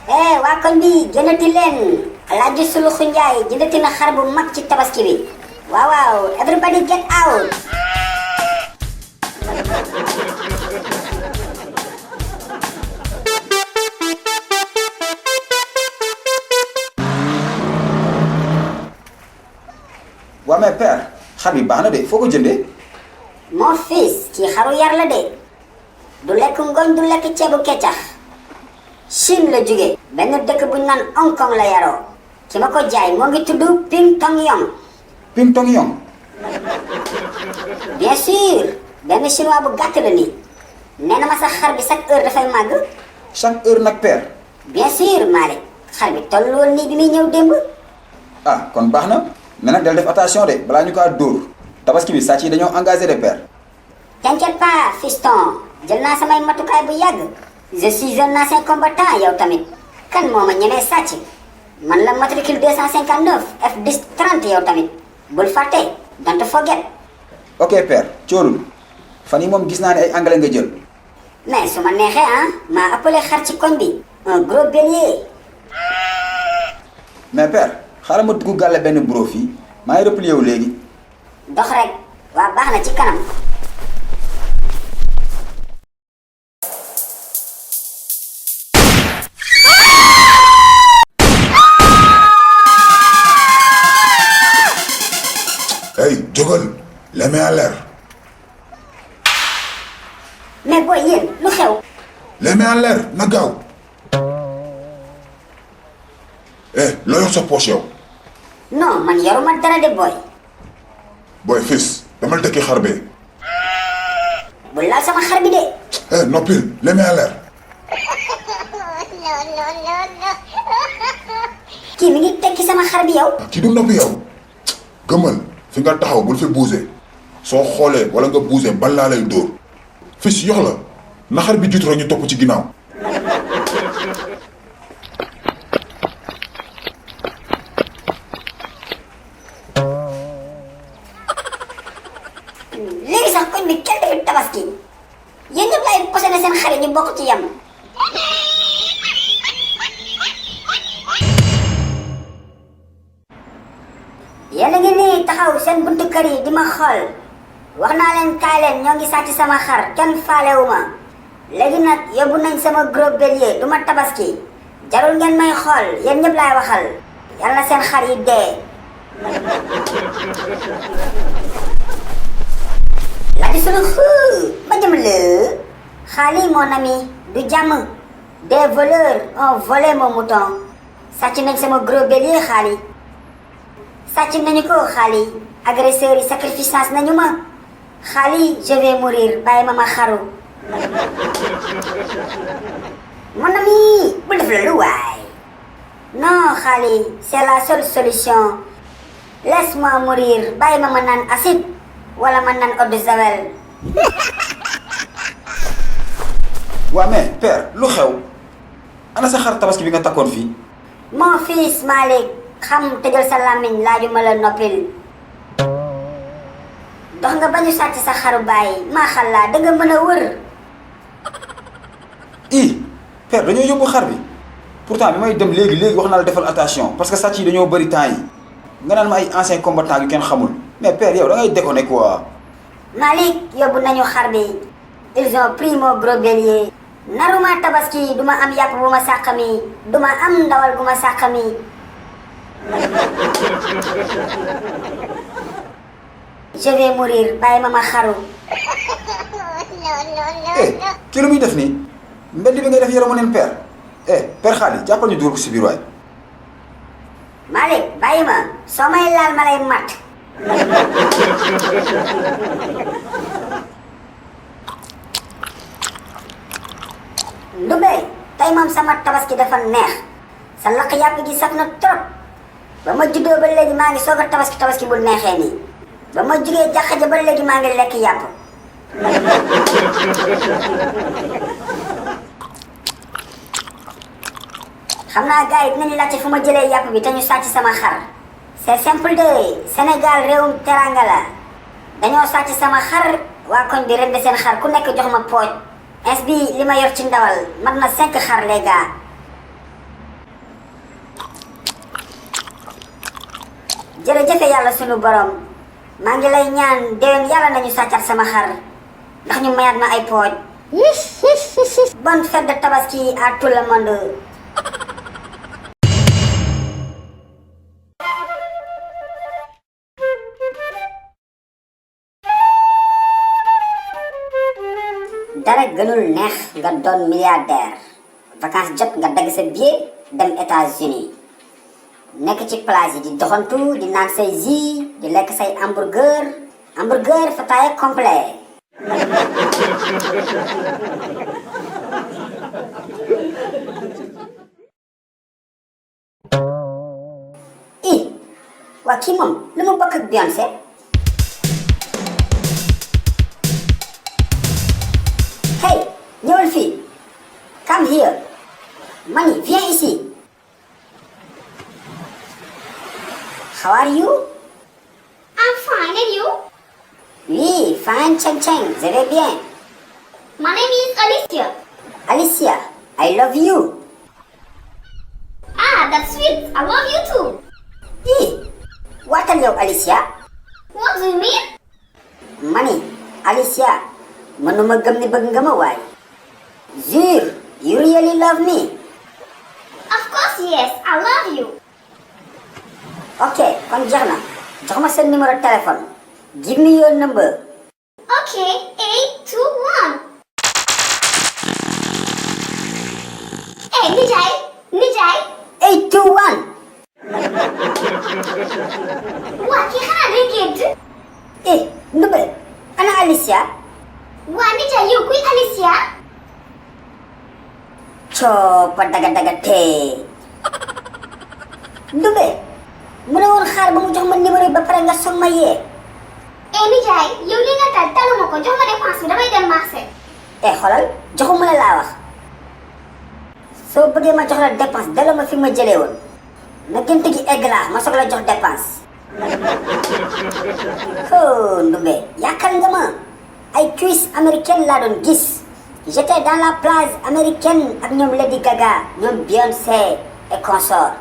waa koñ bi jëndati leen Alaaji Suluxu Njaay jëndati na xar bu mag ci tabaski bi. waaw everybody get out. waa mais père xar bi baax na de foo ko jëndee. mon fils ci xaru yar la de du lekk ngooñ du lekk ceebu keccax Chine la jóge benn dëkk bu ñu naan Hong Kong la yaroo ki ma ko jaay moo ngi tudd Ping Tong Yong. Ping Tong Yong. bien sûr benn chinois bu gàtt la nii nee na ma sa xar bi chaque heure dafay màgg. chaque heure nag père. bien sûr Malick xar bi toll woon nii bi muy ñëw démb. ah kon baax na mais nag del def attention de balaa ñu kaa dóor tabaski bi sàcc yi dañoo engagé de père. t'inquiète pas fiston jël naa samay matukaay bu yàgg. je suis un ancien combattant yow tamit kan moo ma ñemee sàcc man la matricule 259 F10 30 yow tamit bul fàtte don't forget. ok père coolul fan yi moom gis naa ne ay anglais nga jël. mais su ma neexee maa appelé xar ci koñ bi un gros bélier. mais père xaaral ma dugg gàlle benn bro fii maa ngi replié wu léegi. dox rek waa baax na ci kanam. hey jógal les mains en l'air. mais booy yéen lu xew. les mains en l'air na gaaw. loo yor sa poche yow. non man yoruma dara de booy. booy fils damal tekki xar bee. bu laal sama xar bi de. noppil les mains en l'air. kii mi ngi tekki sama xar bi yow. kii du noppi yow. gëmal fi nga taxaw bul fi bouger soo xoolee wala nga bouger bal laa lay dóor fils yox la na xar bi jiitu rek ñu topp ci ginnaaw. léegi sax koñ bi kenn dafi tabaski yéen ñëpp lay posé na seen xarit ñu bokk ci yam. yéen a ngi nii taxaw seen buntu kër yi di ma xool wax naa leen kaay leen ñoo ngi sàcc sama xar kenn faalewu ma léegi nag yóbbu nañ sama gros bélier du ma tabaski jarul ngeen may xool yéen ñëpp laay waxal yal na seen xar yi dee. Alaaji Suluxu ba jëm la xaali mon ami du jàmm des voleurs ont volé mon mouton sàcc nañ sama gros bélier xaali sàcc nañu ko xaali agresseurs yi sacrifice nañu ma xaali je vais mourir bàyyi ma ma xaru. mon ami bul def loolu waay non xaali c'est la seule solution laisse-moi mourir bàyyi ma naan acide wala ma naan eau de javel. waa mais père lu xew ana sa xar tabaski bi nga takkoon fii. mon fils Malick xam tëjal sa làmmiñ laajuma la noppil dox nga bañu sàcc sa xaru bàyyi maaxallaa da nga mën a wër. père dañoo yóbbu xar bi pourtant bi may dem léegi wax naa la defal attention parce que sàcc yi dañoo bëri temps yi nga naan ma ay anciens combattants yu kenn xamul mais père yow da ngay déconné quoi. Malick yóbbu nañu xar bi ils ont pris mon gros bélier naruma tabaski duma am yàpp bu ma sàqami duma am ndawal bu ma sàqami. je vais mourir bàyyi ma xaru. kii lu muy def nii mbedd bi ngay def yaramu neen père père xaalis jàppal ñu dugal ko si biir waay. Malick bàyyi ma soo may laal ma lay mat. Ndumbe tey moom sama tabaski dafa neex sa lakk yàpp gi saf na trop ba ma juddoo ba léegi maa ngi soog a tabaski bu neexee nii ba ma jugee jàkka ja ba léegi maa ngi lekk yàpp. xam naa gars yi dinañu laajte fu ma jëlee yàpp bi te ñu sàcc sama xar c'est simple de Sénégal réewum teranga la dañoo sàcc sama xar waa koñ bi rende seen xar ku nekk jox ma pooj ins bi li ma yor ci ndawal mat na 5 xar les gars. jërëjëfe yàlla sunu borom maa ngi lay ñaan déwén yàlla nañu sàccat sama xar ndax ñu mayaat ma ay pooj. Bonne fête de Tabaski à tout le monde. dara gënul neex nga doon milliardaire vacances jot nga dagg sa billet dem États-Unis nekk ci plage yi di doxantu di naan say jus di lekk say hamburger fa taille complet. waa kii moom lu mu bokk ak Beyoncé. Hey, ñëwal fii. Come here. Mani, viens ici. How are you? I'm fine, and you? Oui, fine, Cheng Cheng, je vais bien. My name is Alicia. Alicia, I love you. Ah, that's sweet. I love you too. Waatal yow Alicia. What do you mean? Mani, Alicia, mënuma gëm ni bëgg nga ma waay. Jure, you really love me. Of course, yes. I love you. Ok, kon jeex na. Jox ma sa numéro téléphone. Give me your number. Okay, 821. Hey, Nijay. 821. Waa kii xanaa day gént. Ndumbe, ana Alicia? Waa Nijay yow kuy Alicia? Coopa daga tee. Ndumbe, mu ne woon xaar ba mu jox ma numéro yi ba pare nga soog ma yee. Nijay yow li nga tal taluma ko jox ma dépense bi damay dem marché. Xoolal joxuma la laa wax. Soo bëggee ma jox la dépense delloo ma fi ma jëlee woon. na gént gi egg laa ma soog la jox dépense. Oh Ndumbe yaakaar nga ma ay cuisses américaines laa doon gis. J'étais dans la plage américaine ak ñoom Lady Gaga ñoom Beyoncé et consort.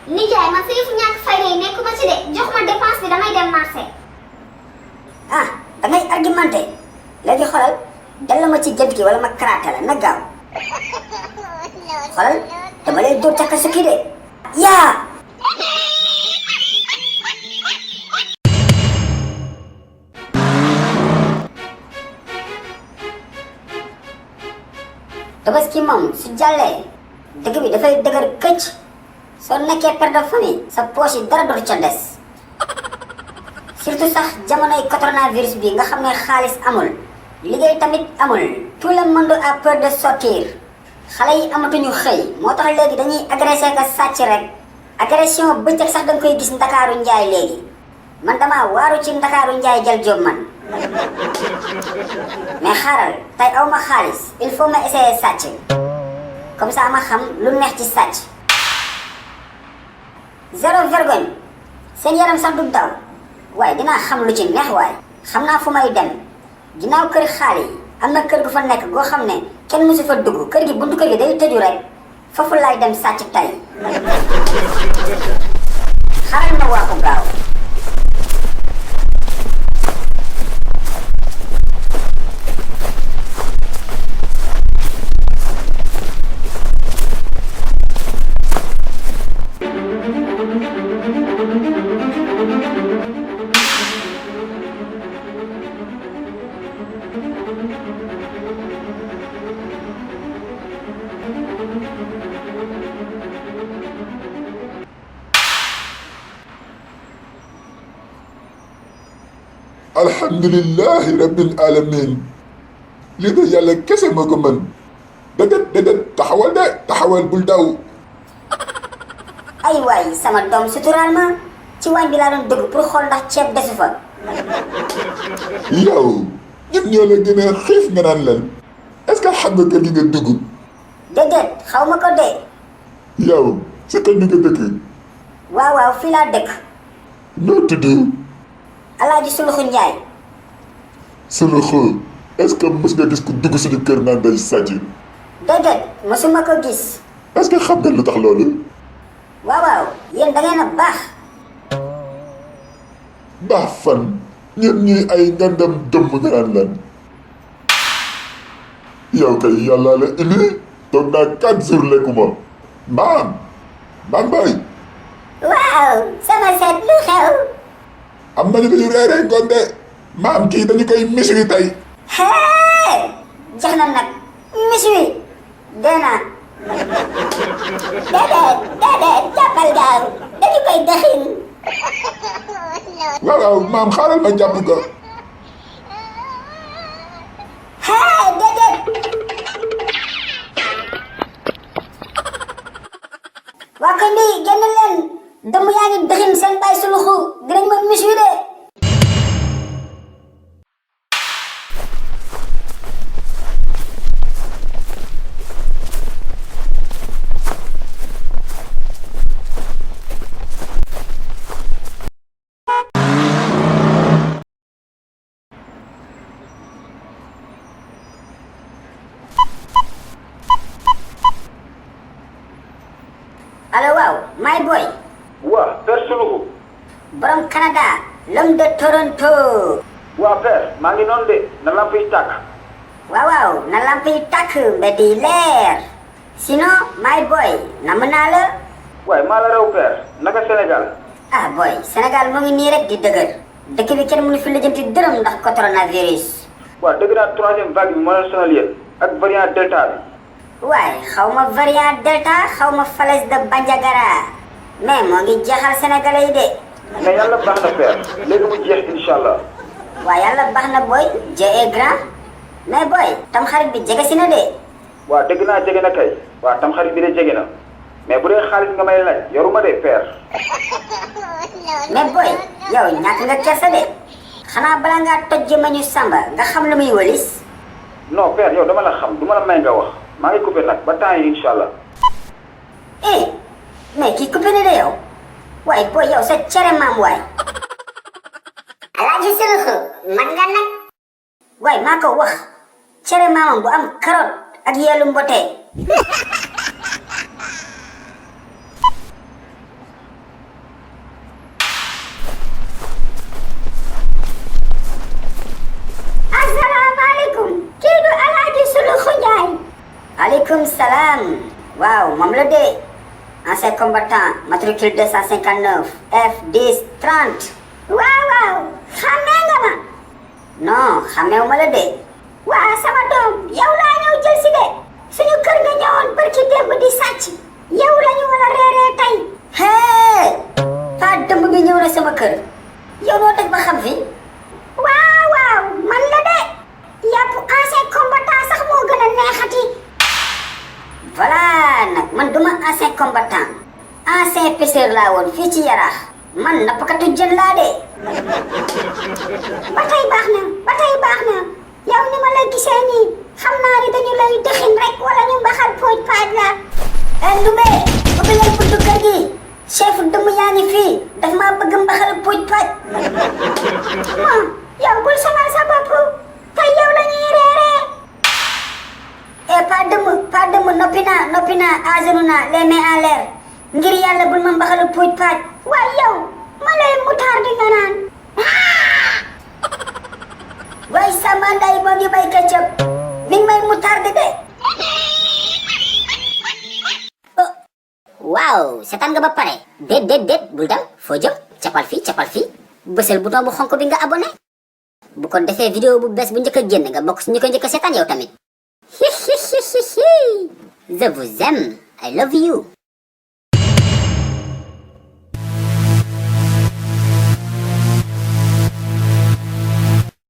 Nijay man sa yëfu ñàkk fayda yi nekkuma ci de jox ma dépense bi damay dem marché. Dangay argumenté léegi xoolal delloo ma ci gént gi wala ma karaate la na gaaw. Xoolal dama lay dóor càkka sukki de yaa. Tabaski moom su jàllee dëgg bi dafay dëgër këcc soo nekkee père de famille sa poche yi dara dootu ca des surtout sax jamonoy coronavirus bi nga xam ne xaalis amul liggéey tamit amul tout le monde a peur de sortir xale yi amatuñu xëy moo tax léegi dañuy agressé ka sàcc rek agression bëccëg sax danga koy gis Ndakaaru Njaay léegi man dama waaru ci Ndakaaru Njaay jël job man mais xaaral tey aw ma xaalis il faut ma essayer sàcc comme ça ma xam lu neex ci sàcc. zéro vergogne seen yaram sax du daw waaye dinaa xam lu ci neex waaye xam naa fu may dem ginnaaw kër xaale yi am na kër gu fa nekk goo xam ne kenn mësu fa dugg kër gi buntu kër gi day tëju rek foofu laay dem sàcc tey xaaral ma waaxu gaaw. alhamdulillahi rabbil alamin lii de yàlla kese moo ko mën dëgët taxawal bul daw. ay waay sama doom suturaal ma ci waañ bi laa doon dugg pour xool ndax ceeb desu fa. yow ñun ñoo la gën a xiif nga naan lan est-ce que xam nga kër gi nga dugg. déedéet xaw ma ko dee. yow si kër gi nga dëkk. waaw fii laa dëkk. noo tudd. Alaaji Suluxu Njaay. Suluxu est-ce que mës nga gis ku dugg suñu kër naan day sàcc. déedéet mësuma ko gis. est-ce que xam nga lu tax loolu. waaw waaw yéen da ngeen a baax. baax fan ñun ñuy ay ngandam dëmm nga naan lan yow kay yàlla la indi toog naa 4 jours lekkuma mbaam bay waaw sama seet lu xew. am nañu dañu reeree gonde maam kii dañu koy misiri tey hee jax na nag miswi dee naa déedéet jàppal gaaw dañu koy dëxin. waaw maam xaaral ma jàpp ko hee déedéet. waa ko nii génn leen dëmm yaa ngi dëxin seen bay suluxu dinañ ma miswi de. allo waaw my boy. waa père Suluxu. borom Canada l'homme de Toronto. waa père maa ngi noonu de na lamp yi tàkk. waaw na lamp yi tàkk mbedd yi leer. sinon my boy namm naa la. waaye maa la raw père naka Sénégal. ah boy Sénégal mu ngi nii rek di dëgër. dëkk bi kenn mënu fi lijjanti dërëm ndax coronavirus. waa dëgg naa 3e vague bi moo leen sonal yéen ak variant delta bi. waaye xaw ma variant delta xaw ma falaise de Bandiagara mais moo ngi jeexal sénégalais yi de. mais yàlla baax na père léegi mu jeex incha allah. waaye yàlla baax na boy Dieu est grand mais boy tam xarit bi jege si na de. waa dëgg naa jege na kay. waa tam xarit bi de jege na mais bu dee xaalis nga may laaj yoruma de père. mais boy yow ñàkk nga kersa de xanaa bala ngaa toj jëmmañu Samba nga xam lu muy wëlis. non père yow dama la xam du ma la may nga wax maa ngi coupé nag ba temps yi incha allah. eh mais kii coupé na de yow waaye boy yow sa cere maam waay. Alaaji Suluxu man nga nag. waaye maa ko wax cere maamam bu am carotte ak yeelu mbote. asalaamaaleykum kii du Alaaji Suluxu Njaay. aleykum salaam. waaw moom la de ancien combattant matricule 259 F10 30. waaw xàmmee nga ma. non xàmmeewu ma la de. waa sama doom yow laa ñëw jël si de suñu kër nga ñëwoon barki démb di sàcc yow la ñu war a reeree tey. hee paa dëmb bi ñëw na sama kër yow noo def ba xam fi. waaw man la de yàpp ancien combattant sax moo gën a neexati. voilà nag man duma ancien combattant ancien pêcheur laa woon fii ci Yaraax man nappkatu jën laa de. ba tey baax na yow ni ma la gisee nii xam naa ni dañu lay dëxin rek wala ñu mbaxal pooj paaj la. Ndumbe ubbi leen buntu kër gi chef dëmm yaa ngi fii daf maa bëgg mbaxal pooj paaj. moom yow bul sonal sa bopp tey yow la ñuy reeree. pas dëmm noppi naa à genoux naa les mains en l'air ngir yàlla bul ma mbaxalu puuj paaj. waaye yow ma lay moutarde nga naan. waaye sama nday moo ngi bay ketchup mi ngi may moutarde de. waaw seetaan nga ba pare. déet bul dem foo jëm capal fii bësal bouton bu xonk bi nga abonné bu ko defee vidéo bu bees bu njëkk a génn nga bokk si ñu ko njëkk a seetaan yow tamit. Je vous aime. I love you.